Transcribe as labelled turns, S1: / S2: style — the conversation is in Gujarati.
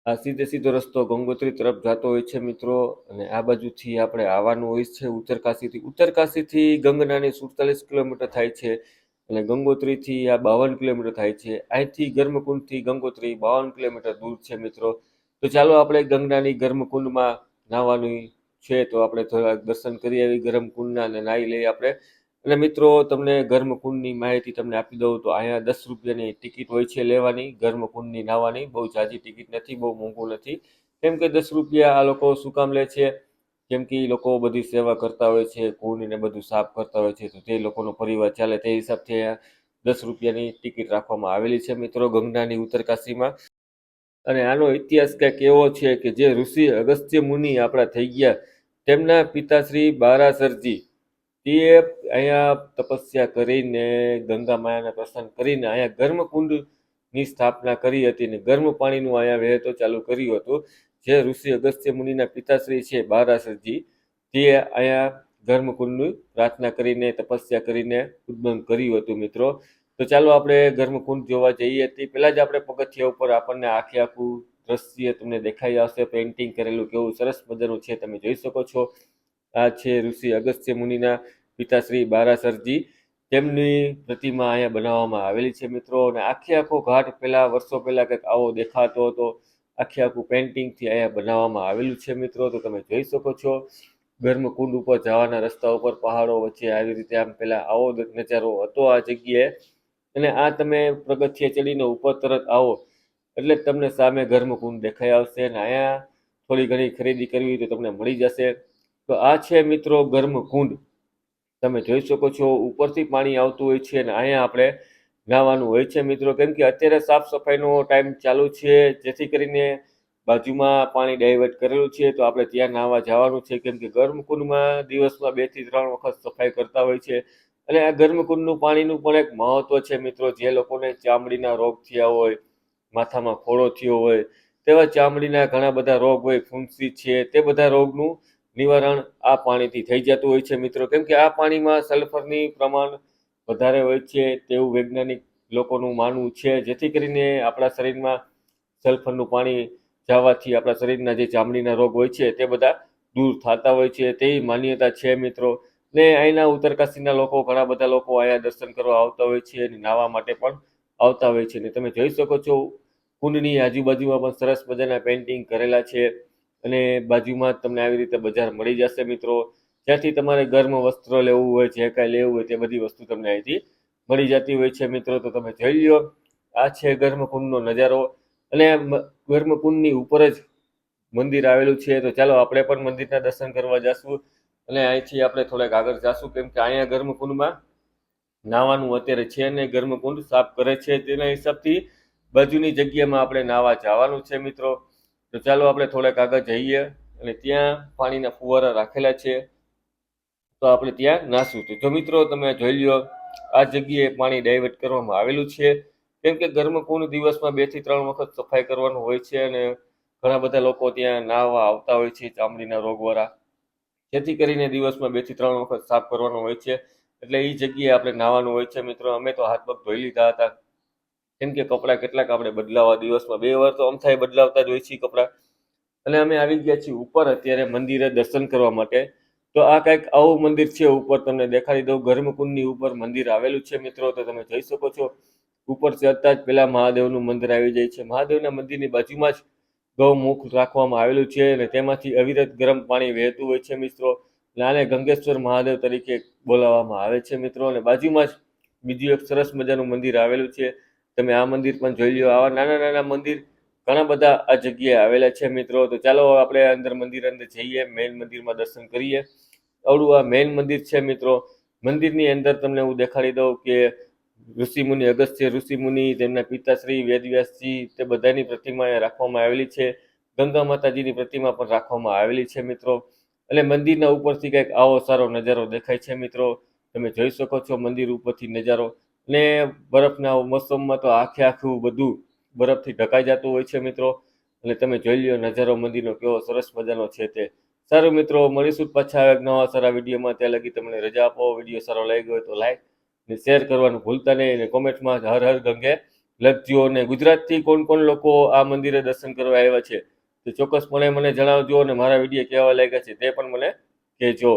S1: આ સીધે સીધો રસ્તો ગંગોત્રી તરફ જતો હોય છે મિત્રો, અને આ બાજુથી આપણે આવવાનું હોય છે ઉત્તરકાશીથી. ઉત્તરકાશીથી ગંગનાની 47 કિલોમીટર થાય છે, અને ગંગોત્રીથી આ 52 કિલોમીટર થાય છે. અહીંથી ગર્મકુંડથી ગંગોત્રી 52 કિલોમીટર દૂર છે મિત્રો. તો ચાલો આપણે ગંગાની ગર્મકુંડમાં નાહવાનું છે, તો આપણે થોડા દર્શન કરી આવી ગરમકુંડના અને નાહી લઈએ આપણે. અને મિત્રો તમને ગર્મકુંડની માહિતી તમને આપી દઉં તો અહીંયા 10 રૂપિયાની ટિકિટ હોય છે લેવાની ગર્મકુંડની નાહવાની. બહુ ઝાઝી ટિકિટ નથી, બહુ મોંઘું નથી. કેમ કે 10 રૂપિયા આ લોકો શું કામ લે છે? કેમ કે લોકો બધી સેવા કરતા હોય છે, કુંડ ને બધું સાફ કરતા હોય છે, તો તે લોકોનો પરિવાર ચાલે તે હિસાબથી અહીંયા 10 રૂપિયાની ટિકિટ રાખવામાં આવેલી છે મિત્રો ગંગાની ઉત્તરકાશીમાં. અને આનો ઇતિહાસ કંઈક એવો છે કે જે ઋષિ અગસ્ત્ય મુનિ આપણા થઈ ગયા, તેમના પિતાશ્રી બારાસરજી તે અહીંયા તપસ્યા કરીને ગંગા માયાના પ્રસન્ન કરીને અહીંયા ગર્મકુંડની સ્થાપના કરી હતી, ને ગરમ પાણીનું અહીંયા વહેતો ચાલુ કર્યું હતું. જે ઋષિ અગસ્ત્ય મુનિના પિતાશ્રી છે બારાસરજી, તે અહીંયા ગર્મકુંડની પ્રાર્થના કરીને તપસ્યા કરીને ઉદ્ગમ કર્યું હતું મિત્રો. તો ચાલો આપણે ગર્મકુંડ જોવા જઈએ. તે પહેલા જ આપણે પગથિયા ઉપર આપણને આખે આખું દ્રશ્ય તમને દેખાઈ આવશે. પેઇન્ટિંગ કરેલું કેવું સરસ મજાનું છે, તમે જોઈ શકો છો. આ છે ઋષિ અગસ્ત્ય મુનિના પિતાશ્રી બારાસરજી. તેમની પ્રતિમા અહીંયા બનાવવામાં આવેલી છે મિત્રો. અને આખે આખો ઘાટ પહેલા વર્ષો પહેલા કંઈક આવો દેખાતો હતો. આખે આખું પેઇન્ટિંગથી અહીંયા બનાવવામાં આવેલું છે મિત્રો. તો તમે જોઈ શકો છો ગર્મકુંડ ઉપર જવાના રસ્તા ઉપર પહાડો વચ્ચે આવી રીતે આમ પહેલા આવો નજારો હતો આ જગ્યાએ. અને આ તમે પગથિયે ચડીને ઉપર તરત આવો એટલે તમને સામે ગર્મકુંડ દેખાઈ આવશે. અને અહીંયા થોડી ઘણી ખરીદી કરવી તો તમને મળી જશે. તો આ છે મિત્રો ગર્મકુંડ. તમે જોઈ શકો છો ઉપરથી પાણી આવતું હોય છે, અને અહીંયા આપણે નાહવાનું હોય છે મિત્રો. કેમ કે અત્યારે સાફ સફાઈનો ટાઈમ ચાલુ છે, જેથી કરીને બાજુમાં પાણી ડાયવર્ટ કરેલું છે, તો આપણે ત્યાં નાહવા જવાનું છે. કેમ કે ગર્મકુંડમાં દિવસમાં 2 થી 3 વખત સફાઈ કરતા હોય છે. અને આ ગર્મકુંડનું પાણીનું પણ એક મહત્વ છે મિત્રો. જે લોકોને ચામડીના રોગ થયા હોય, માથામાં ફોડો થયો હોય, તેવા ચામડીના ઘણા બધા રોગ હોય, ફૂંસી છે, તે બધા રોગનું નિવારણ આ પાણીથી થઈ જતું હોય છે મિત્રો. કેમ કે આ પાણીમાં સલ્ફરની પ્રમાણ વધારે હોય છે તેવું વૈજ્ઞાનિક લોકોનું માનવું છે. જેથી કરીને આપણા શરીરમાં સલ્ફરનું પાણી જવાથી આપણા શરીરના જે ચામડીના રોગ હોય છે તે બધા દૂર થતા હોય છે, તેવી માન્યતા છે મિત્રો. ને અહીંના ઉત્તરકાશીના લોકો, ઘણા બધા લોકો અહીંયા દર્શન કરવા આવતા હોય છે અને નાહવા માટે પણ આવતા હોય છે. ને તમે જોઈ શકો છો કુંડની આજુબાજુમાં પણ સરસ મજાના પેઇન્ટિંગ કરેલા છે. અને બાજુમાં તમને આવી રીતે બજાર મળી જશે મિત્રો. જ્યાંથી તમારે ગરમ વસ્ત્ર લેવું હોય, જે કાંઈ લેવું હોય તે બધી વસ્તુ તમને અહીંથી મળી જતી હોય છે મિત્રો. તો તમે જોઈ લ્યો, આ છે ગર્મકુંડનો નજારો. અને ગર્મકુંડની ઉપર જ મંદિર આવેલું છે. તો ચાલો આપણે પણ મંદિરના દર્શન કરવા જઈશું. અને અહીંથી આપણે થોડાક આગળ જઈશું, કેમ કે અહીંયા ગર્મકુંડમાં નાહવાનું અત્યારે છે ને ગર્મકુંડ સાફ કરે છે, તેના હિસાબથી બાજુની જગ્યામાં આપણે નાહવા જવાનું છે મિત્રો. તો ચાલો આપણે થોડાક આગળ જઈએ, અને ત્યાં પાણીના ફુવારા રાખેલા છે, તો આપણે ત્યાં નાશું. તો જો મિત્રો તમે જોઈ લ્યો, આ જગ્યાએ પાણી ડાયવર્ટ કરવામાં આવેલું છે. કેમ કે ગર્મકુંડ દિવસમાં 2 થી 3 વખત સફાઈ કરવાનું હોય છે, અને ઘણા બધા લોકો ત્યાં નાહવા આવતા હોય છે ચામડીના રોગવાળા. જેથી કરીને દિવસમાં 2 થી 3 વખત સાફ કરવાનો હોય છે. એટલે એ જગ્યાએ આપણે નાહવાનું હોય છે મિત્રો. અમે તો હાથ પગ ધોઈ લીધા હતા, કેમ કે કપડાં કેટલાક આપણે બદલાવા દિવસમાં 2 વાર તો અમથાય બદલાવતા જ હોય છે કપડાં. અને અમે આવી ગયા છીએ ઉપર અત્યારે મંદિરે દર્શન કરવા માટે. તો આ કંઈક આવું મંદિર છે. ઉપર તમને દેખાડી દઉં, ગર્મકુંડની ઉપર મંદિર આવેલું છે મિત્રો. તો તમે જોઈ શકો છો ઉપર ચડતા જ પેલા મહાદેવનું મંદિર આવી જાય છે. મહાદેવના મંદિરની બાજુમાં જ ગૌમુખ રાખવામાં આવેલું છે, અને તેમાંથી અવિરત ગરમ પાણી વહેતું હોય છે મિત્રો. આને ગંગેશ્વર મહાદેવ તરીકે બોલાવવામાં આવે છે મિત્રો. અને બાજુમાં જ બીજું એક સરસ મજાનું મંદિર આવેલું છે. તમે આ મંદિર પણ જોઈ લો. આવા નાના નાના મંદિર ઘણા બધા આ જગ્યાએ આવેલા છે મિત્રો. તો ચાલો આપણે અંદર જઈએ, મેઇન મંદિરમાં દર્શન કરીએ. આવડું આ મેઇન મંદિર છે મિત્રો. મંદિરની અંદર તમને હું દેખાડી દઉં કે ઋષિમુનિ અગસ્ત્ય ઋષિમુનિ, તેમના પિતાશ્રી વેદવ્યાસજી, તે બધાની પ્રતિમા અહીંયા રાખવામાં આવેલી છે. ગંગા માતાજીની પ્રતિમા પણ રાખવામાં આવેલી છે મિત્રો. અને મંદિરના ઉપરથી કંઈક આવો સારો નજારો દેખાય છે મિત્રો. તમે જોઈ શકો છો મંદિર ઉપરથી નજારો. ને બરફના મોસમમાં તો આખે આખું બધું બરફથી ઢકાઈ જતું હોય છે મિત્રો. અને તમે જોઈ લ્યો નજારો મંદિરનો કેવો સરસ મજાનો છે તે. સારું મિત્રો, મળીશું પાછા એક નવા સારા વિડીયોમાં. ત્યાં લગી તમને રજા આપો. વિડીયો સારો લાગ્યો હોય તો લાઈક ને શેર કરવાનું ભૂલતા નહીં, અને કોમેન્ટમાં હર હર ગંગે લખજો અને ગુજરાતથી કોણ કોણ લોકો આ મંદિરે દર્શન કરવા આવ્યા છે તે ચોક્કસપણે મને જણાવજો અને મારા વિડીયો કેવા લાગ્યા છે તે પણ મને કહેજો.